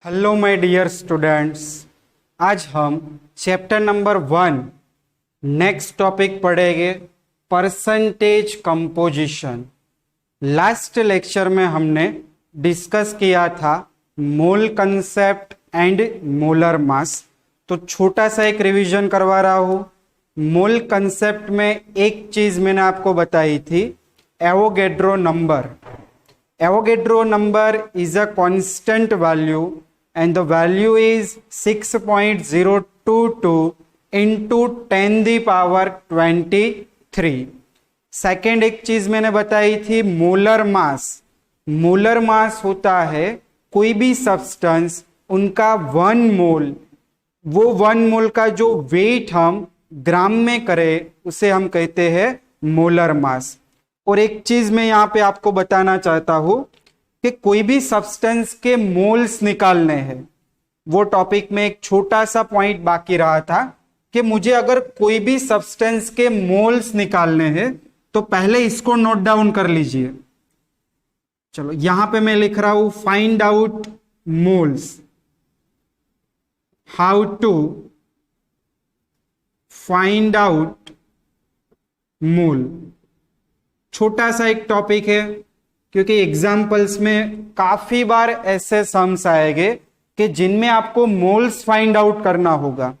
Hello my dear students, आज हम chapter number 1 next topic पढ़ेंगे परसेंटेज कंपोजिशन। लास्ट लेक्चर में हमने डिस्कस किया था मोल कंसेप्ट एंड मोलर मास। तो छोटा सा एक रिवीजन करवा रहा हूँ। मोल कंसेप्ट में एक चीज मैंने आपको बताई थी, Avogadro number. Avogadro number is a constant value and the value is 6.022 into 10 the power 23। Second एक चीज मैंने बताई थी मोलर मास। मोलर मास होता है कोई भी सब्सटेंस, उनका 1 मोल, वो 1 मोल का जो वेट हम ग्राम में करें उसे हम कहते हैं मोलर मास। और एक चीज मैं यहां पे आपको बताना चाहता हूं कि कोई भी सब्सटेंस के मोल्स निकालने हैं। वो टॉपिक में एक छोटा सा पॉइंट बाकी रहा था कि मुझे अगर कोई भी सब्सटेंस के मोल्स निकालने हैं तो पहले इसको नोट डाउन कर लीजिए। चलो यहां पे मैं लिख रहा हूं find out moles. How to find out mole. छोटा सा एक टॉपिक है क्योंकि एग्जाम्पल्स में काफी बार ऐसे सम्स आएंगे कि जिनमें आपको मोल्स फाइंड आउट करना होगा।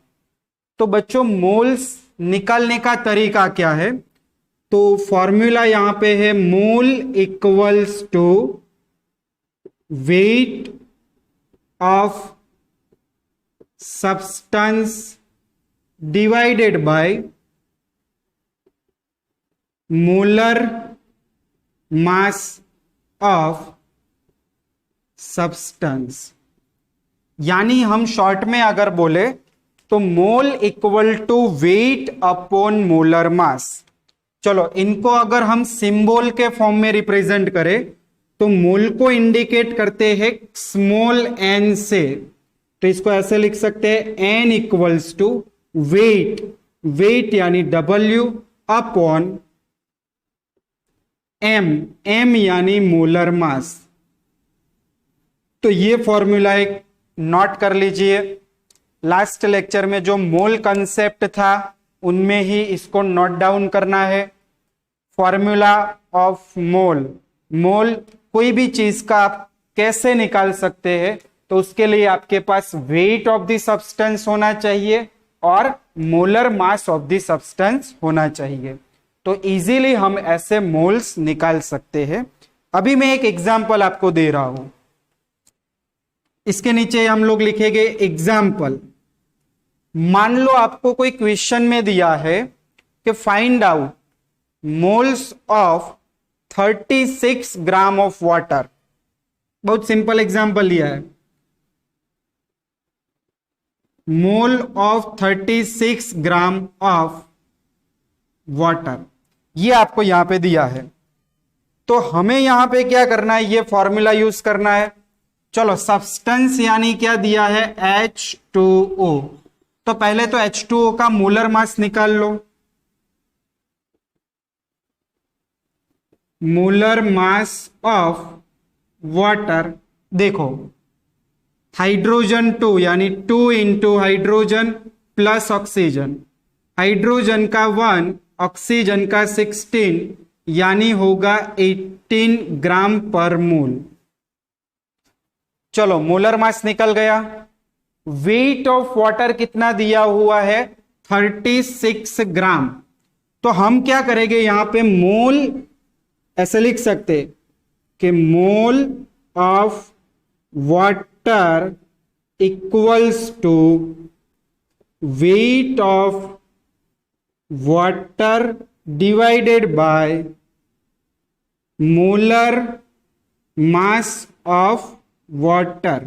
तो बच्चों मोल्स निकालने का तरीका क्या है? तो फॉर्मूला यहां पे है mole equals to weight of substance divided by molar mass of substance. यानी हम शॉर्ट में अगर बोले तो mole equal to weight upon molar mass. चलो इनको अगर हम सिंबल के फॉर्म में रिप्रेजेंट करें तो मोल को इंडिकेट करते हैं स्मॉल एन से। तो इसको ऐसे लिख सकते हैं n equals to weight, weight यानी डब्ल्यू अपॉन एम, एम यानी मोलर मास। तो ये फॉर्मूला एक नोट कर लीजिए। लास्ट लेक्चर में जो मोल कंसेप्ट था उनमें ही इसको नोट डाउन करना है। Formula of mole. मोल कोई भी चीज का आप कैसे निकाल सकते हैं? तो उसके लिए आपके पास वेट ऑफ द सब्सटेंस होना चाहिए और molar mass of the substance होना चाहिए। तो इजीली हम ऐसे मोल्स निकाल सकते हैं। अभी मैं एक एग्जांपल आपको दे रहा हूं। इसके नीचे हम लोग लिखेंगे एग्जांपल। मान लो आपको कोई क्वेश्चन में दिया है कि find out moles of 36 gram of water. बहुत सिंपल एग्जांपल दिया है, mole of 36 gram of water. ये आपको यहां पे दिया है। तो हमें यहां पे क्या करना है? ये फॉर्मूला यूज करना है। चलो सब्सटेंस यानी क्या दिया है? H2O। तो पहले तो H2O का मोलर मास निकाल लो। मोलर मास ऑफ वाटर, देखो हाइड्रोजन 2 यानी 2 into hydrogen plus oxygen. Hydrogen का 1, ऑक्सीजन का 16 यानी होगा 18 ग्राम पर मोल। चलो मोलर मास निकल गया। वेट ऑफ वाटर कितना दिया हुआ है? 36 ग्राम। तो हम क्या करेंगे यहां पे मोल ऐसे लिख सकते कि mole of water equals to weight of water divided by molar mass of water.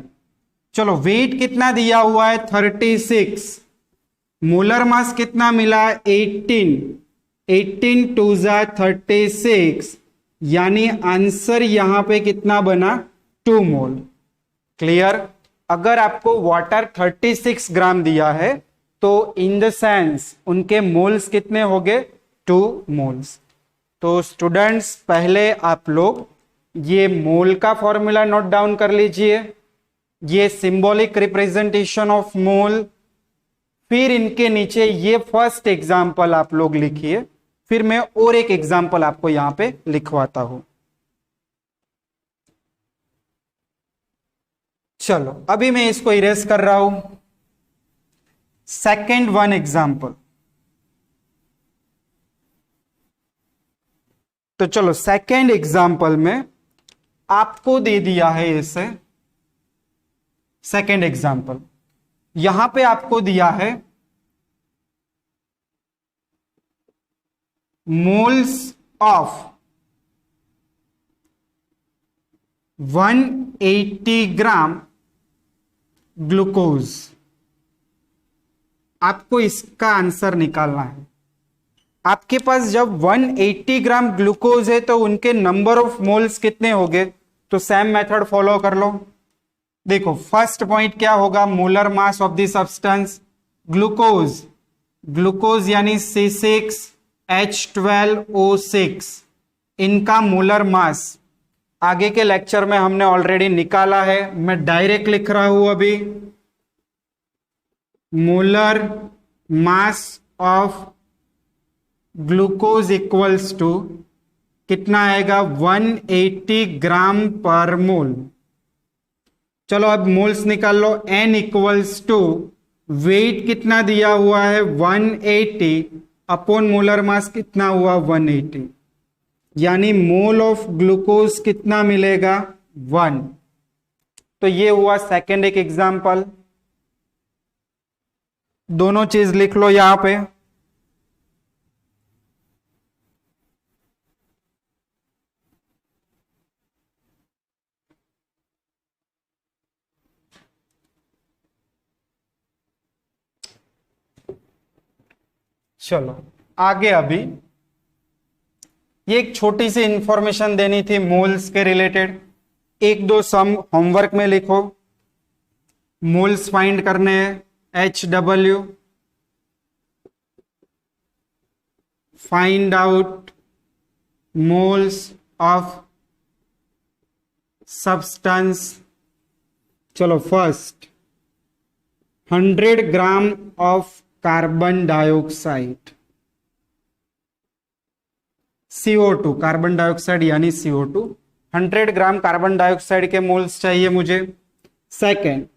चलो वेट कितना दिया हुआ है? 36। मोलर मास कितना मिला? 18। 18 टू जा 36 यानी आंसर यहां पे कितना बना? 2 मोल। क्लियर? अगर आपको वाटर 36 ग्राम दिया है तो इन द सेंस उनके मोल्स कितने हो गए? 2 मोल्स। तो स्टूडेंट्स पहले आप लोग ये मोल का फॉर्मूला नोट डाउन कर लीजिए। ये सिंबॉलिक रिप्रेजेंटेशन ऑफ मोल। फिर इनके नीचे ये फर्स्ट एग्जाम्पल आप लोग लिखिए, फिर मैं और एक एग्जाम्पल आपको यहां पे लिखवाता हूं। चलो अभी मैं इसको इरेज कर रहा हूं। Second one example. तो चलो सेकेंड एग्जाम्पल में आपको दे दिया है इसे। सेकेंड एग्जाम्पल यहां पे आपको दिया है मोल्स ऑफ 180 ग्राम ग्लूकोज। आपको इसका आंसर निकालना है। आपके पास जब 180 ग्राम ग्लूकोज है तो उनके नंबर ऑफ मोल्स कितने हो गए, तो सेम मेथड फॉलो कर लो। देखो फर्स्ट पॉइंट क्या होगा, molar mass of the substance glucose. Glucose यानी C6H12O6, इनका मोलर मास आगे के लेक्चर में हमने ऑलरेडी निकाला है, मैं डायरेक्ट लिख रहा हूं अभी। Molar mass of glucose equals to कितना आएगा, 180 ग्राम पर मोल। चलो अब मोल्स निकाल लो। N इक्वल्स टू वेट कितना दिया हुआ है 180 अपॉन मोलर मास कितना हुआ 180, यानी मोल ऑफ ग्लूकोज कितना मिलेगा 1। तो ये हुआ सेकेंड एक एग्जाम्पल। दोनों चीज लिख लो यहां पे। चलो आगे अभी ये एक छोटी सी इंफॉर्मेशन देनी थी मोल्स के रिलेटेड। एक दो सम होमवर्क में लिखो। मोल्स फाइंड करने हैं। HW find out moles of substance. चलो first 100 gram of carbon dioxide CO2, carbon dioxide यानी CO2। 100 ग्राम कार्बन डाइऑक्साइड के मोल्स चाहिए मुझे। Second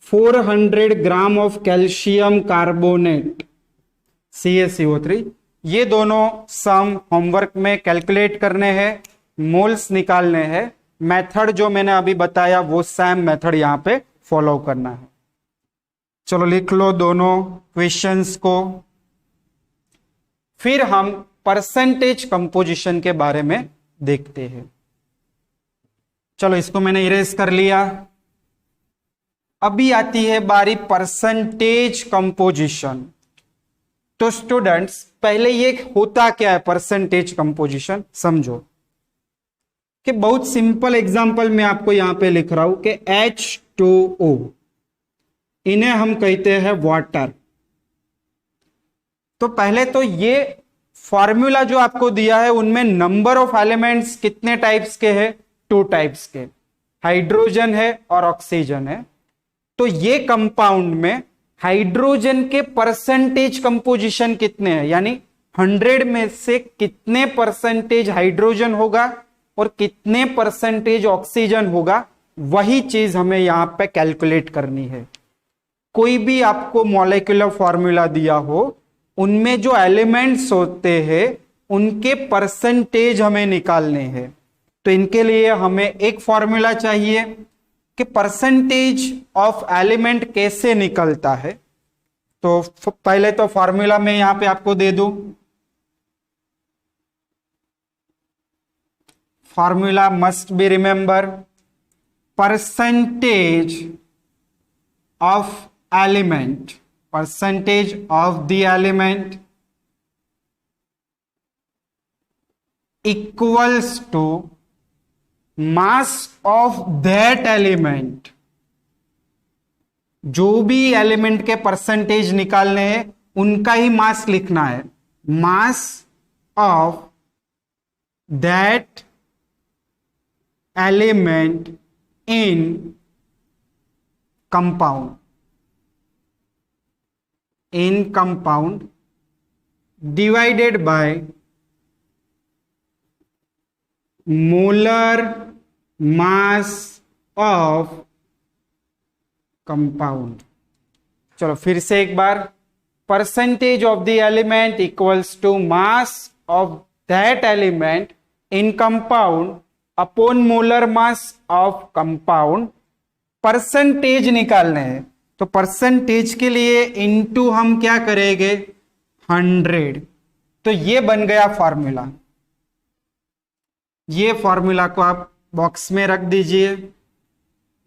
400 gram of calcium carbonate CaCO3। ये दोनों सम होमवर्क में कैलकुलेट करने हैं, मोल्स निकालने हैं। मेथड जो मैंने अभी बताया वो सेम मेथड यहां पे फॉलो करना है। चलो लिख लो दोनों क्वेश्चंस को। फिर हम परसेंटेज कंपोजिशन के बारे में देखते हैं। चलो इसको मैंने इरेज कर लिया। अभी आती है बारी परसेंटेज कंपोजिशन। तो स्टूडेंट्स पहले ये होता क्या है परसेंटेज कंपोजिशन, समझो कि बहुत सिंपल एग्जांपल मैं आपको यहां पे लिख रहा हूं कि H2O, इन्हें हम कहते हैं वाटर। तो पहले तो ये फॉर्मूला जो आपको दिया है उनमें नंबर ऑफ एलिमेंट्स कितने टाइप्स के हैं, 2 टाइप्स के, हाइड्रोजन है और ऑक्सीजन है। तो ये कंपाउंड में हाइड्रोजन के परसेंटेज कंपोजिशन कितने हैं, यानी 100 में से कितने परसेंटेज हाइड्रोजन होगा और कितने परसेंटेज ऑक्सीजन होगा, वही चीज हमें यहां पे कैलकुलेट करनी है। कोई भी आपको मॉलिक्यूलर फॉर्मूला दिया हो, उनमें जो एलिमेंट्स होते हैं उनके परसेंटेज हमें निकालने हैं। तो इनके लिए हमें एक फॉर्मूला चाहिए कि परसेंटेज ऑफ एलिमेंट कैसे निकलता है। तो पहले तो फॉर्मूला मैं यहां पे आपको दे दूं। Formula must be remember, percentage of element, percentage of the element equals to mass of that element। जो भी एलिमेंट के परसेंटेज निकालने हैं उनका ही मास लिखना है, मास of that element in compound, in compound divided by molar mass of compound. चलो फिर से एक बार, percentage of the element equals to mass of that element in compound upon molar mass of compound. Percentage निकालने हैं तो percentage के लिए इनटू हम क्या करेंगे 100. तो ये बन गया फॉर्मूला. ये फॉर्मूला को आप बॉक्स में रख दीजिए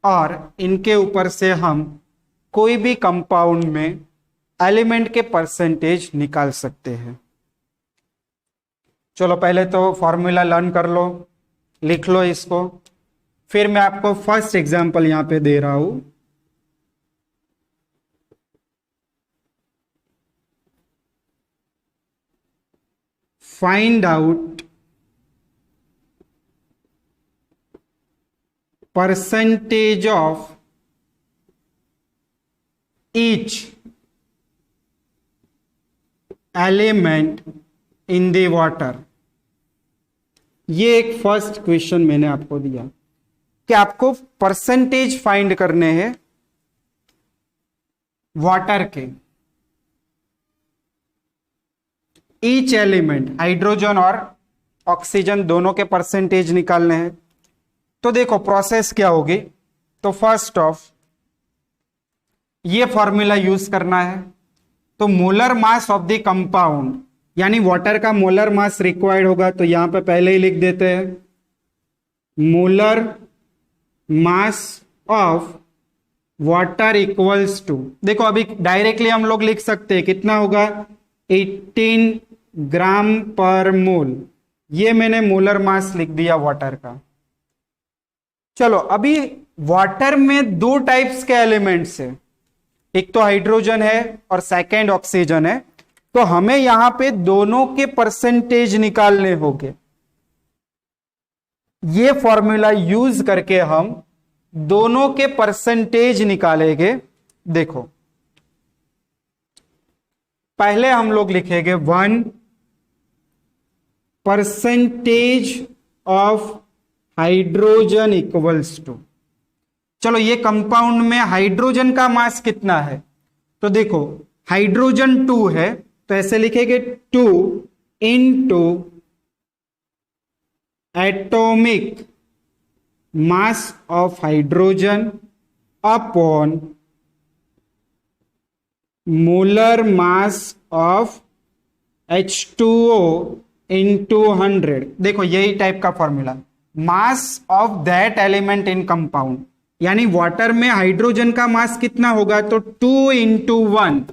और इनके ऊपर से हम कोई भी कंपाउंड में एलिमेंट के परसेंटेज निकाल सकते हैं. चलो पहले तो फॉर्मूला लर्न कर लो, लिख लो इसको, फिर मैं आपको फर्स्ट एग्जांपल यहां पे दे रहा हूं. Find out percentage of each element in the water. ये एक फर्स्ट क्वेश्चन मैंने आपको दिया कि आपको परसेंटेज फाइंड करने हैं वाटर के. ईच एलिमेंट, हाइड्रोजन और ऑक्सीजन दोनों के परसेंटेज निकालने हैं. तो देखो प्रोसेस क्या होगी. तो फर्स्ट ऑफ ये फॉर्मूला यूज करना है. तो molar mass of the compound, यानी वाटर का मोलर मास रिक्वायर्ड होगा, तो यहां पे पहले ही लिख देते हैं molar mass of water equals to. देखो अभी डायरेक्टली हम लोग लिख सकते हैं कितना होगा 18 ग्राम पर मोल. ये मैंने मोलर मास लिख दिया वाटर का. चलो अभी वाटर में दो टाइप्स के एलिमेंट्स है, एक तो हाइड्रोजन है और सेकंड ऑक्सीजन है. तो हमें यहां पे दोनों के परसेंटेज निकालने होंगे. ये फॉर्मूला यूज करके हम दोनों के परसेंटेज निकालेंगे. देखो पहले हम लोग लिखेंगे 1 percentage of hydrogen equals to. चलो ये कंपाउंड में हाइड्रोजन का मास कितना है, तो देखो हाइड्रोजन 2 है, तो ऐसे लिखेंगे 2 into atomic mass of hydrogen upon molar mass of H2O into 100. देखो यही टाइप का formula, mass of that element in compound, यानी वाटर में हाइड्रोजन का मास कितना होगा, तो 2 इंटू 1.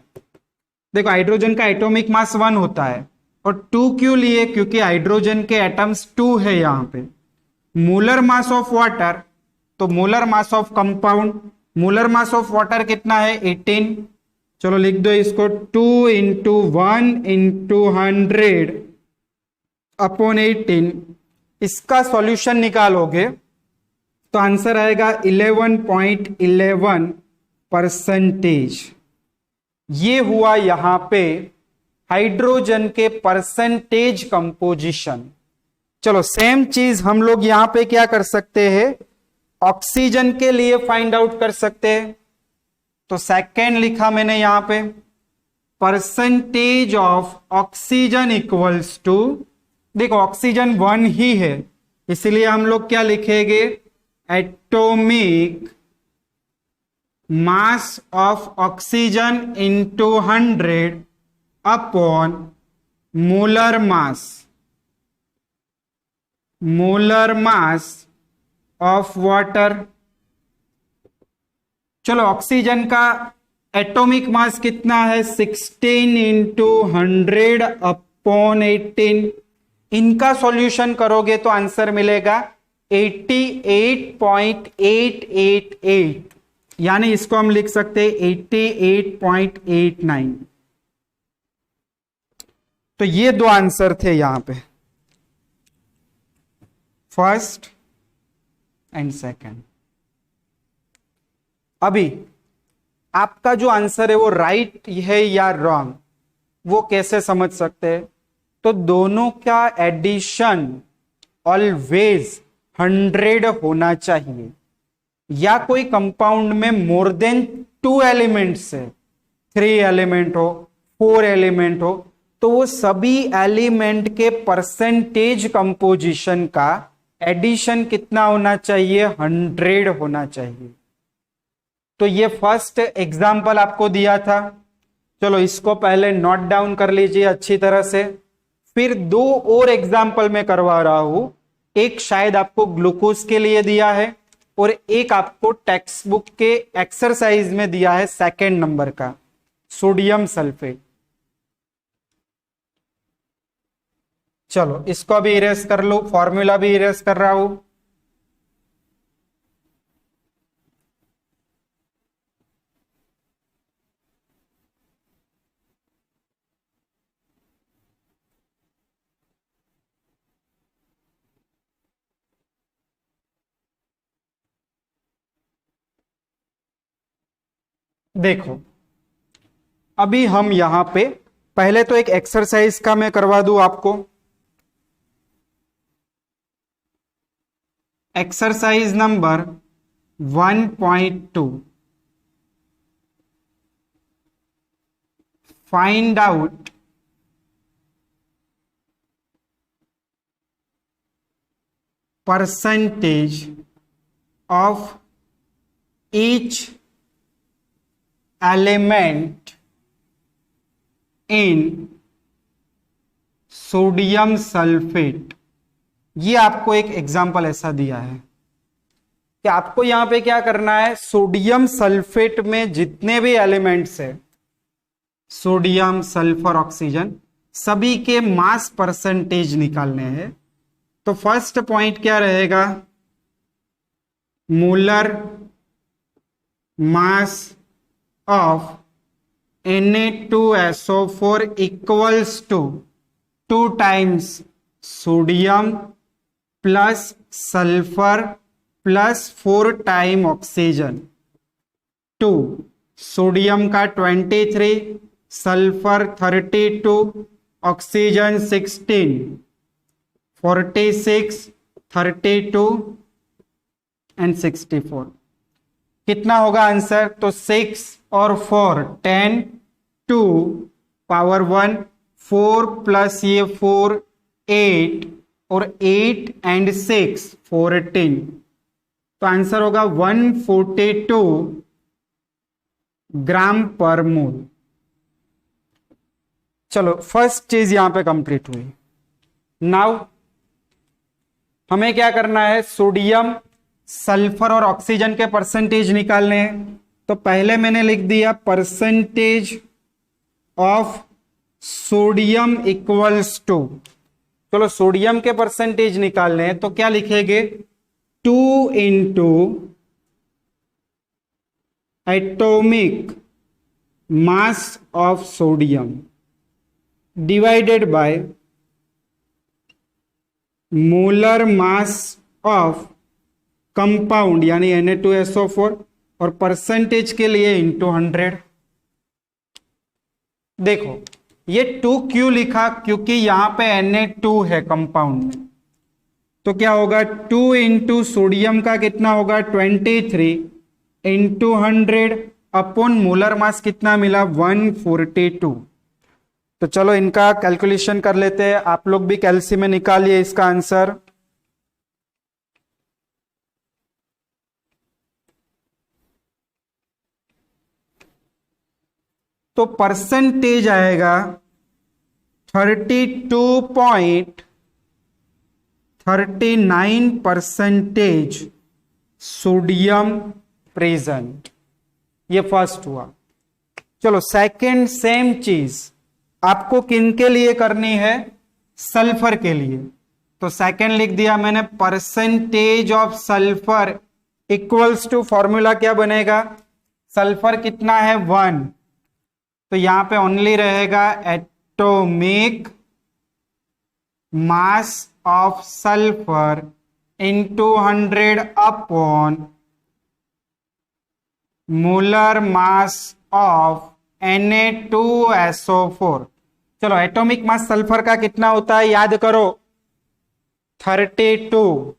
देखो हाइड्रोजन का एटॉमिक मास 1 होता है, और 2 क्यों लिए, क्योंकि हाइड्रोजन के एटम्स 2 है यहां पे. मोलर मास ऑफ वाटर, तो molar mass of compound, molar mass of water कितना है 18. चलो लिख दो इसको 2 इंटू 1 इंटू 100 अपॉन 18. इसका सॉल्यूशन निकालोगे तो आंसर आएगा 11.11 परसेंटेज. ये हुआ यहां पे हाइड्रोजन के परसेंटेज कंपोजिशन. चलो सेम चीज हम लोग यहां पे क्या कर सकते हैं, ऑक्सीजन के लिए फाइंड आउट कर सकते हैं. तो सेकेंड लिखा मैंने यहां पे percentage of oxygen equals to, देखो ऑक्सीजन 1 ही है, इसलिए हम लोग क्या लिखेंगे atomic mass of oxygen into 100 upon molar mass of water. चलो ऑक्सीजन का एटॉमिक मास कितना है 16 इंटू 100 अपॉन 18. इनका सॉल्यूशन करोगे तो आंसर मिलेगा 88.888, यानी इसको हम लिख सकते हैं 88.89. तो ये दो आंसर थे यहां पे, फर्स्ट एंड सेकंड. अभी आपका जो आंसर है वो राइट है या रॉन्ग, वो कैसे समझ सकते हैं? तो दोनों का एडिशन ऑलवेज 100 होना चाहिए, या कोई कंपाउंड में मोर देन 2 एलिमेंट्स है, 3 एलिमेंट हो, 4 एलिमेंट हो, तो वो सभी एलिमेंट के परसेंटेज कंपोजिशन का एडिशन कितना होना चाहिए? 100 होना चाहिए। तो ये फर्स्ट एग्जाम्पल आपको दिया था, चलो इसको पहले नोट डाउन कर लीजिए अच्छी तरह से। फिर 2 और एग्जाम्पल मैं करवा रहा हूं, एक शायद आपको ग्लूकोज के लिए दिया है और एक आपको टेक्स्ट बुक के एक्सरसाइज में दिया है 2nd नंबर का, सोडियम सल्फेट। चलो इसको भी इरेज कर लो, फॉर्मूला भी इरेज कर रहा हूं। देखो अभी हम यहां पे पहले तो एक एक्सरसाइज का मैं करवा दूं आपको। Exercise number 1.2, find out percentage of each element in sodium sulphate. ये आपको एक एग्जाम्पल ऐसा दिया है कि आपको यहां पे क्या करना है, सोडियम सल्फेट में जितने भी एलिमेंट्स है, सोडियम सल्फर ऑक्सीजन, सभी के मास परसेंटेज निकालने हैं। तो फर्स्ट पॉइंट क्या रहेगा? Molar mass of Na2SO4 equals to 2 times sodium plus sulphur plus 4 time oxygen. 2 sodium का 23, सल्फर 32, ऑक्सीजन 16, 46, 32 एंड 64। कितना होगा आंसर? तो 6 और 4 10, 2 पावर 1, 4 प्लस ये 4 8 और 8 एंड 6 14। तो आंसर होगा 142 ग्राम पर मोल। चलो फर्स्ट चीज यहां पे कंप्लीट हुई। नाउ हमें क्या करना है? सोडियम सल्फर और ऑक्सीजन के परसेंटेज निकालने हैं। तो पहले मैंने लिख दिया percentage of sodium equals to, चलो सोडियम के परसेंटेज निकालने हैं तो क्या लिखेंगे? 2 into atomic mass of sodium divided by molar mass of compound यानी Na2SO4 और परसेंटेज के लिए इंटू 100। देखो ये 2 क्यों लिखा? क्योंकि यहां पे Na2 है कंपाउंड में, तो क्या होगा 2 इंटू सोडियम का कितना होगा 23 इंटू 100 अपॉन मोलर मास कितना मिला 142। तो चलो इनका कैलकुलेशन कर लेते हैं, आप लोग भी कैलसी में निकालिए इसका आंसर। तो परसेंटेज आएगा 32.39% सोडियम प्रेजेंट। ये फर्स्ट हुआ। चलो सेकंड सेम चीज आपको किन के लिए करनी है? सल्फर के लिए। तो सेकंड लिख दिया मैंने, percentage of sulphur equals to, formula क्या बनेगा? सल्फर कितना है 1, तो यहां पे ओनली रहेगा atomic mass of sulphur into 100 upon molar mass of Na2SO4। चलो एटॉमिक मास सल्फर का कितना होता है याद करो, 32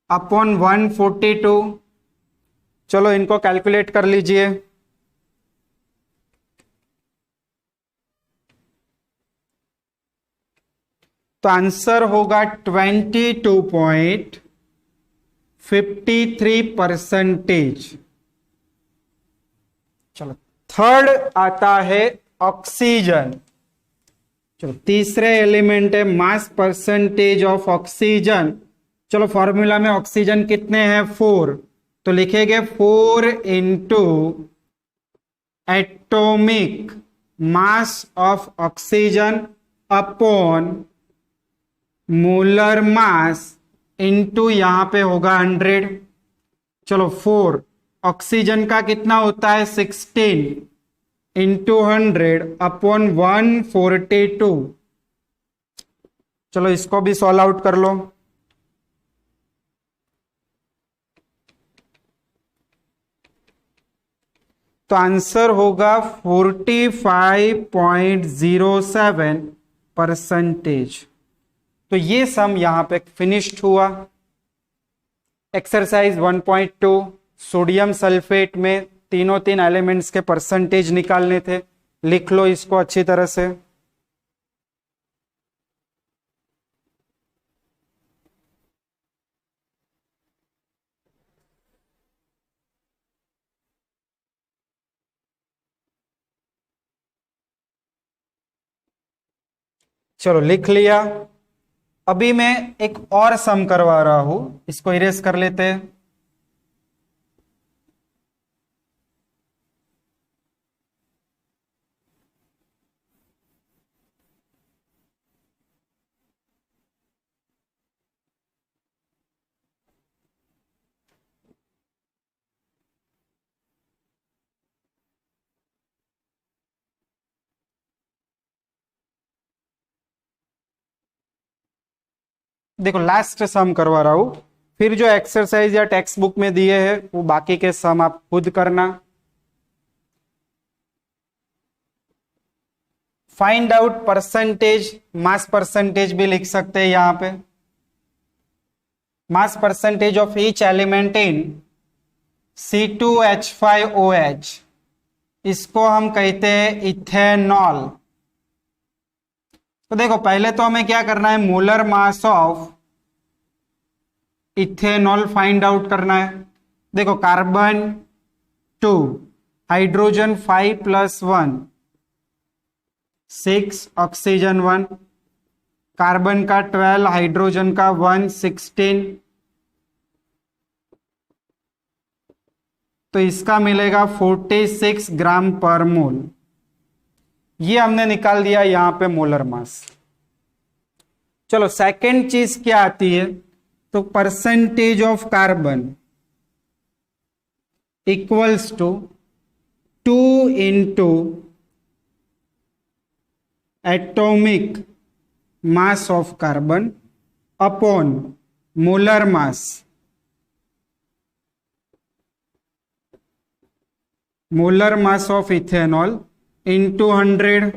अपॉन 142। चलो इनको कैलकुलेट कर लीजिए। तो आंसर होगा 22.53%। चलो थर्ड आता है ऑक्सीजन। चलो तीसरे एलिमेंट है मास परसेंटेज ऑफ ऑक्सीजन। चलो फॉर्मूला में ऑक्सीजन कितने हैं 4, तो लिखेंगे 4 into atomic mass of oxygen upon molar mass into यहां पे होगा 100। चलो 4 ऑक्सीजन का कितना होता है 16 इंटू 100 अपॉन 142। चलो इसको भी सॉल्व आउट कर लो। तो आंसर होगा 45.07%। तो ये सम यहां पे फिनिश्ड हुआ। एक्सरसाइज 1.2 सोडियम सल्फेट में तीनों तीन एलिमेंट्स के परसेंटेज निकालने थे। लिख लो इसको अच्छी तरह से। चलो लिख लिया। अभी मैं एक और सम करवा रहा हूं, इसको इरेज कर लेते हैं। देखो लास्ट सम करवा रहा हूं, फिर जो एक्सरसाइज या टेक्स्ट बुक में दिए हैं वो बाकी के सम आप खुद करना। Find out percentage, mass percentage भी लिख सकते हैं यहां पे। Mass percentage of each element in C2H5OH, इसको हम कहते हैं इथेनॉल। तो देखो पहले तो हमें क्या करना है, molar mass of ethanol find out करना है। देखो कार्बन 2, हाइड्रोजन 5 + 1 6, ऑक्सीजन 1, कार्बन का 12, हाइड्रोजन का 1 16। तो इसका मिलेगा 46 ग्राम पर मोल। ये हमने निकाल दिया यहां पे मोलर मास। चलो सेकंड चीज क्या आती है, तो percentage of carbon equals to 2 into atomic mass of carbon upon molar mass. Molar mass of ethanol into 100।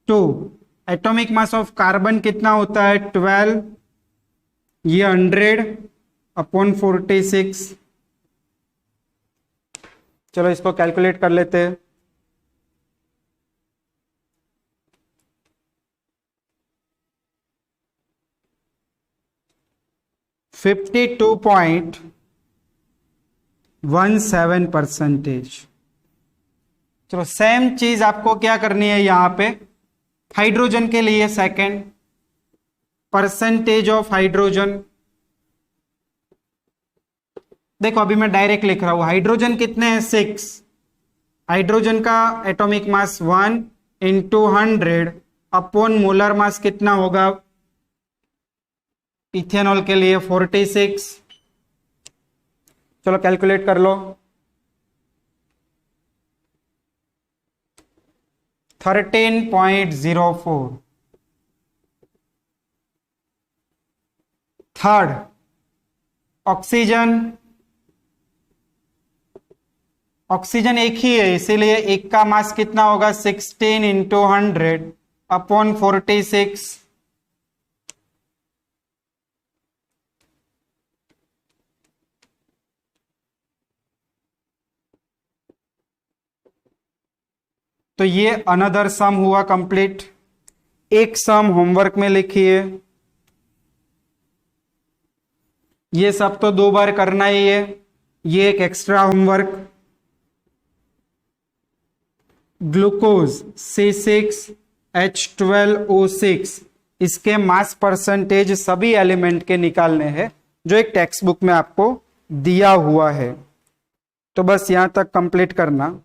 Two atomic mass of carbon कितना होता है 12, ये 100 अपॉन 46। चलो इसको कैलकुलेट कर लेते हैं। %52.17%। चलो सेम चीज आपको क्या करनी है यहां पे हाइड्रोजन के लिए। सेकंड परसेंटेज ऑफ हाइड्रोजन, देखो अभी मैं डायरेक्ट लिख रहा हूं। हाइड्रोजन कितने हैं 6, हाइड्रोजन का एटॉमिक मास 1 इंटू 100 अपॉन मोलर मास कितना होगा इथेनॉल के लिए 46। चलो कैलकुलेट कर लो। 13.04। थर्ड ऑक्सीजन, ऑक्सीजन एक ही है, इसीलिए एक का मास कितना होगा 16 इंटू 100 अपॉन 46। तो ये अनदर सम हुआ कंप्लीट। एक सम होमवर्क में लिखिए, ये सब तो 2 बार करना ही है, ये एक एक्स्ट्रा होमवर्क। ग्लूकोज C6H12O6, इसके मास परसेंटेज सभी एलिमेंट के निकालने हैं जो एक टेक्स्ट बुक में आपको दिया हुआ है। तो बस यहां तक कंप्लीट करना।